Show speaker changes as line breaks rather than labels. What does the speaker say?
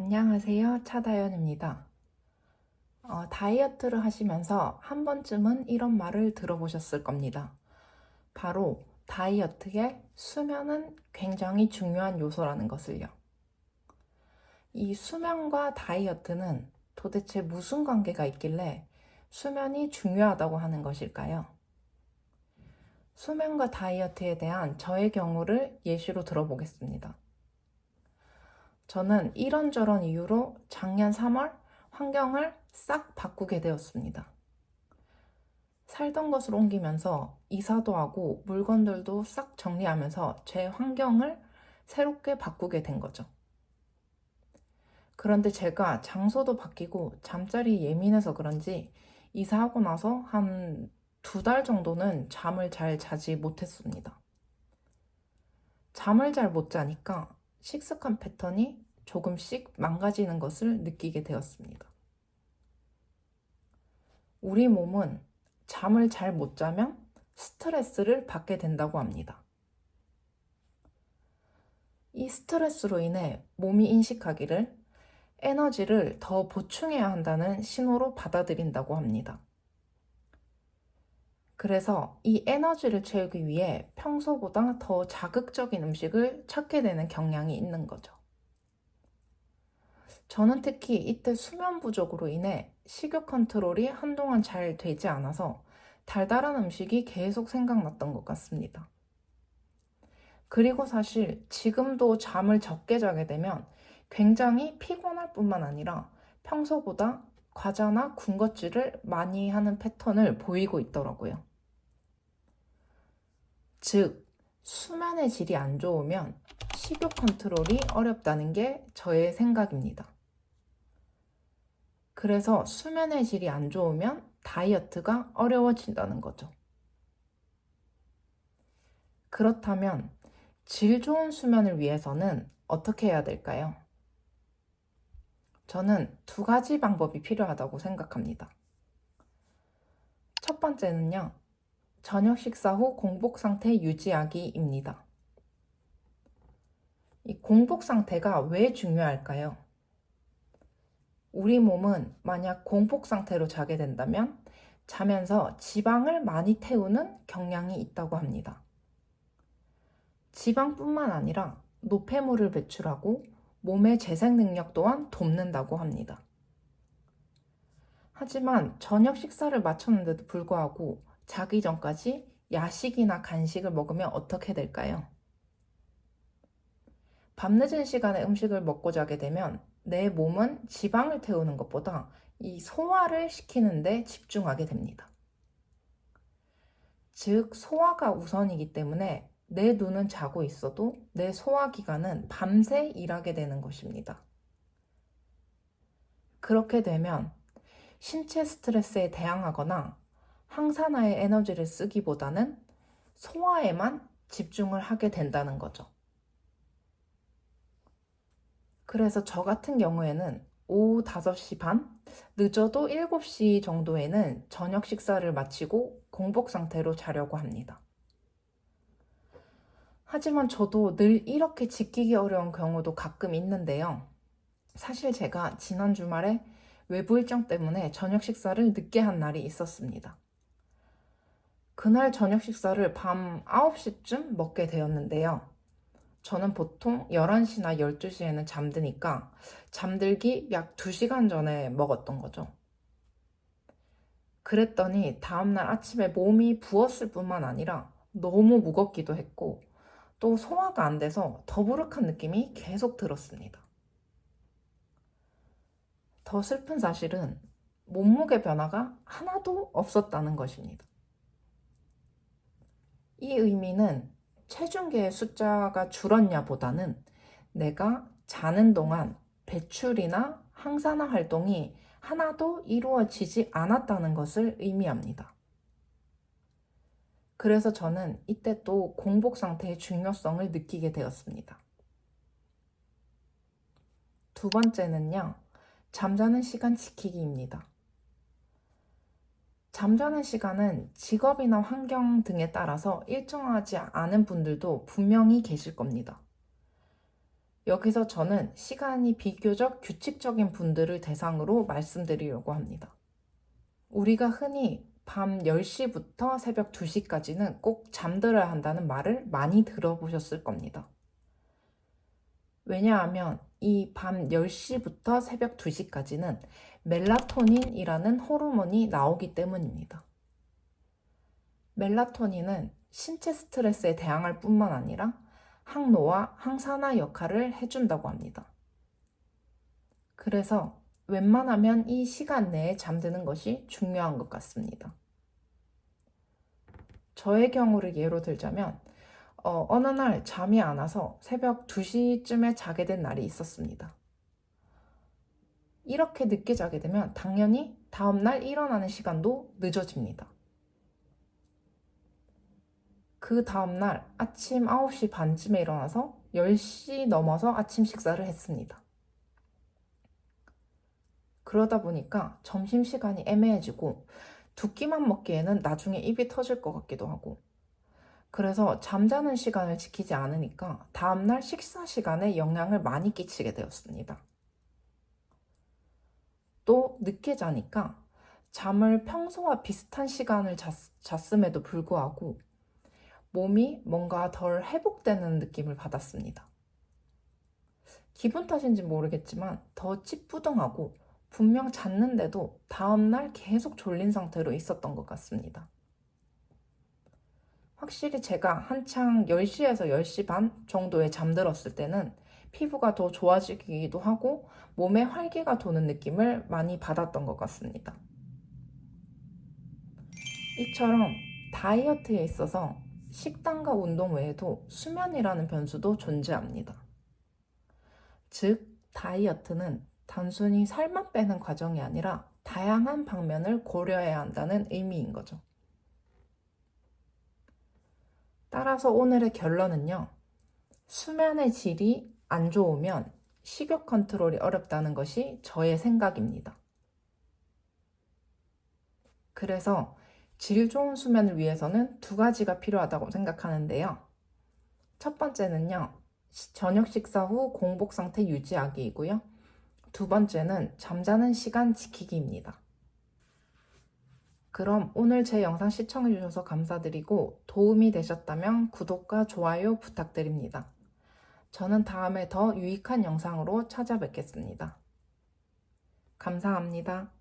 안녕하세요. 차다연입니다. 다이어트를 하시면서 한 번쯤은 이런 말을 들어보셨을 겁니다. 바로 다이어트에 수면은 굉장히 중요한 요소라는 것을요. 이 수면과 다이어트는 도대체 무슨 관계가 있길래 수면이 중요하다고 하는 것일까요? 수면과 다이어트에 대한 저의 경우를 예시로 들어보겠습니다. 저는 이런저런 이유로 작년 3월 환경을 싹 바꾸게 되었습니다. 살던 곳을 옮기면서 이사도 하고 물건들도 싹 정리하면서 제 환경을 새롭게 바꾸게 된 거죠. 그런데 제가 장소도 바뀌고 잠자리에 예민해서 그런지 이사하고 나서 한 2달 정도는 잠을 잘 자지 못했습니다. 잠을 잘 못 자니까 식습관 패턴이 조금씩 망가지는 것을 느끼게 되었습니다. 우리 몸은 잠을 잘 못 자면 스트레스를 받게 된다고 합니다. 이 스트레스로 인해 몸이 인식하기를 에너지를 더 보충해야 한다는 신호로 받아들인다고 합니다. 그래서 이 에너지를 채우기 위해 평소보다 더 자극적인 음식을 찾게 되는 경향이 있는 거죠. 저는 특히 이때 수면 부족으로 인해 식욕 컨트롤이 한동안 잘 되지 않아서 달달한 음식이 계속 생각났던 것 같습니다. 그리고 사실 지금도 잠을 적게 자게 되면 굉장히 피곤할 뿐만 아니라 평소보다 과자나 군것질을 많이 하는 패턴을 보이고 있더라고요. 즉, 수면의 질이 안 좋으면 식욕 컨트롤이 어렵다는 게 저의 생각입니다. 그래서 수면의 질이 안 좋으면 다이어트가 어려워진다는 거죠. 그렇다면 질 좋은 수면을 위해서는 어떻게 해야 될까요? 저는 2가지 방법이 필요하다고 생각합니다. 첫 번째는요, 저녁 식사 후 공복 상태 유지하기입니다. 이 공복 상태가 왜 중요할까요? 우리 몸은 만약 공복 상태로 자게 된다면 자면서 지방을 많이 태우는 경향이 있다고 합니다. 지방뿐만 아니라 노폐물을 배출하고 몸의 재생 능력 또한 돕는다고 합니다. 하지만 저녁 식사를 마쳤는데도 불구하고 자기 전까지 야식이나 간식을 먹으면 어떻게 될까요? 밤늦은 시간에 음식을 먹고 자게 되면 내 몸은 지방을 태우는 것보다 이 소화를 시키는 데 집중하게 됩니다. 즉, 소화가 우선이기 때문에 내 눈은 자고 있어도 내 소화기관은 밤새 일하게 되는 것입니다. 그렇게 되면 신체 스트레스에 대항하거나 항산화의 에너지를 쓰기보다는 소화에만 집중을 하게 된다는 거죠. 그래서 저 같은 경우에는 오후 5시 반, 늦어도 7시 정도에는 저녁 식사를 마치고 공복 상태로 자려고 합니다. 하지만 저도 늘 이렇게 지키기 어려운 경우도 가끔 있는데요. 사실 제가 지난 주말에 외부 일정 때문에 저녁 식사를 늦게 한 날이 있었습니다. 그날 저녁 식사를 밤 9시쯤 먹게 되었는데요. 저는 보통 11시나 12시에는 잠드니까 잠들기 약 2시간 전에 먹었던 거죠. 그랬더니 다음날 아침에 몸이 부었을 뿐만 아니라 너무 무겁기도 했고 또 소화가 안 돼서 더부룩한 느낌이 계속 들었습니다. 더 슬픈 사실은 몸무게 변화가 하나도 없었다는 것입니다. 이 의미는 체중계의 숫자가 줄었냐 보다는 내가 자는 동안 배출이나 항산화 활동이 하나도 이루어지지 않았다는 것을 의미합니다. 그래서 저는 이때 또 공복 상태의 중요성을 느끼게 되었습니다. 두 번째는요, 잠자는 시간 지키기입니다. 잠자는 시간은 직업이나 환경 등에 따라서 일정하지 않은 분들도 분명히 계실 겁니다. 여기서 저는 시간이 비교적 규칙적인 분들을 대상으로 말씀드리려고 합니다. 우리가 흔히 밤 10시부터 새벽 2시까지는 꼭 잠들어야 한다는 말을 많이 들어보셨을 겁니다. 왜냐하면 이 밤 10시부터 새벽 2시까지는 멜라토닌이라는 호르몬이 나오기 때문입니다. 멜라토닌은 신체 스트레스에 대항할 뿐만 아니라 항노화, 항산화 역할을 해준다고 합니다. 그래서 웬만하면 이 시간 내에 잠드는 것이 중요한 것 같습니다. 저의 경우를 예로 들자면 어느 날 잠이 안 와서 새벽 2시쯤에 자게 된 날이 있었습니다. 이렇게 늦게 자게 되면 당연히 다음날 일어나는 시간도 늦어집니다. 그 다음날 아침 9시 반쯤에 일어나서 10시 넘어서 아침 식사를 했습니다. 그러다 보니까 점심시간이 애매해지고 두 끼만 먹기에는 나중에 입이 터질 것 같기도 하고, 그래서 잠자는 시간을 지키지 않으니까 다음날 식사 시간에 영향을 많이 끼치게 되었습니다. 또 늦게 자니까 잠을 평소와 비슷한 시간을 잤음에도 불구하고 몸이 뭔가 덜 회복되는 느낌을 받았습니다. 기분 탓인지 모르겠지만 더 찌뿌둥하고 분명 잤는데도 다음날 계속 졸린 상태로 있었던 것 같습니다. 확실히 제가 한창 10시에서 10시 반 정도에 잠들었을 때는 피부가 더 좋아지기도 하고 몸에 활기가 도는 느낌을 많이 받았던 것 같습니다. 이처럼 다이어트에 있어서 식단과 운동 외에도 수면이라는 변수도 존재합니다. 즉, 다이어트는 단순히 살만 빼는 과정이 아니라 다양한 방면을 고려해야 한다는 의미인 거죠. 따라서 오늘의 결론은요, 수면의 질이 안 좋으면 식욕 컨트롤이 어렵다는 것이 저의 생각입니다. 그래서 질 좋은 수면을 위해서는 두 가지가 필요하다고 생각하는데요. 첫 번째는요, 저녁 식사 후 공복 상태 유지하기이고요. 두 번째는 잠자는 시간 지키기입니다. 그럼 오늘 제 영상 시청해주셔서 감사드리고 도움이 되셨다면 구독과 좋아요 부탁드립니다. 저는 다음에 더 유익한 영상으로 찾아뵙겠습니다. 감사합니다.